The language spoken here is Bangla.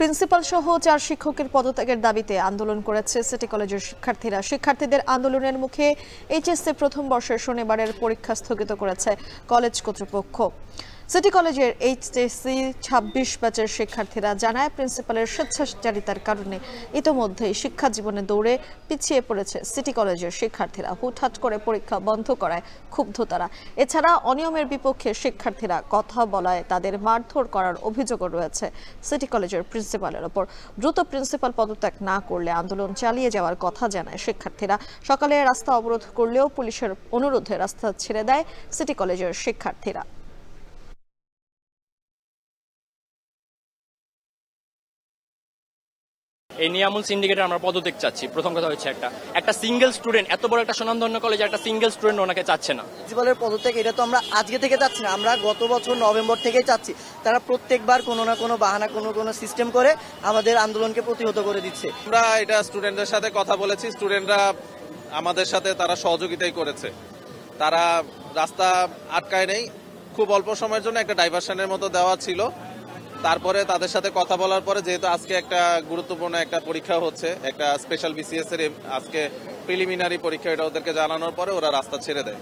প্রিন্সিপাল সহ 4 শিক্ষকের পদত্যাগের দাবিতে আন্দোলন করেছে সিটি কলেজের শিক্ষার্থীরা। শিক্ষার্থীদের আন্দোলনের মুখে এইচএসসি প্রথম বর্ষের শনিবারের পরীক্ষা স্থগিত করেছে কলেজ কর্তৃপক্ষ। সিটি কলেজের এইচএসসি 26 ব্যাচের শিক্ষার্থীরা জানায়, প্রিন্সিপালের স্বেচ্ছাচারিতার কারণে ইতোমধ্যেই শিক্ষা জীবনে দৌড়ে পিছিয়ে পড়েছে সিটি কলেজের শিক্ষার্থীরা। হুটহাট করে পরীক্ষা বন্ধ করায় ক্ষুব্ধ তারা। এছাড়া অনিয়মের বিপক্ষে শিক্ষার্থীরা কথা বলায় তাদের মারধর করার অভিযোগও রয়েছে সিটি কলেজের প্রিন্সিপালের ওপর। দ্রুত প্রিন্সিপাল পদত্যাগ না করলে আন্দোলন চালিয়ে যাওয়ার কথা জানায় শিক্ষার্থীরা। সকালে রাস্তা অবরোধ করলেও পুলিশের অনুরোধে রাস্তা ছেড়ে দেয় সিটি কলেজের শিক্ষার্থীরা। এই নিয়ামুল সিন্ডিকেটে আমরা পদত্যাগ চাচ্ছি। প্রথম কথা হচ্ছে একটা সিঙ্গেল স্টুডেন্ট, এত বড় একটা সুনামধন্য কলেজে একটা সিঙ্গেল স্টুডেন্ট ওনাকে চাচ্ছে না। প্রিন্সিপালের পদত্যাগ এটা তো আমরা আজকে থেকে চাচ্ছি না, আমরা গত বছর নভেম্বর থেকেই চাচ্ছি। তারা প্রত্যেকবার কোনো না কোনো বাহানা কোনো সিস্টেম করে আমাদের আন্দোলনকে প্রতিহত করে দিচ্ছে। আমরা এটা স্টুডেন্টদের সাথে কথা বলেছি, স্টুডেন্টরা আমাদের সাথে তারা সহযোগিতাই করেছে। তারা রাস্তা আটকায় নেই, খুব অল্প সময়ের জন্য একটা ডাইভারশনের মতো দেওয়া ছিল। তারপরে তাদের সাথে কথা বলার পরে, যেহেতু আজকে একটা গুরুত্বপূর্ণ একটা পরীক্ষা হচ্ছে, একটা স্পেশাল বিসিএস এর আজকে প্রিলিমিনারি পরীক্ষা, এটা ওদেরকে জানানোর পরে ওরা রাস্তা ছেড়ে দেয়।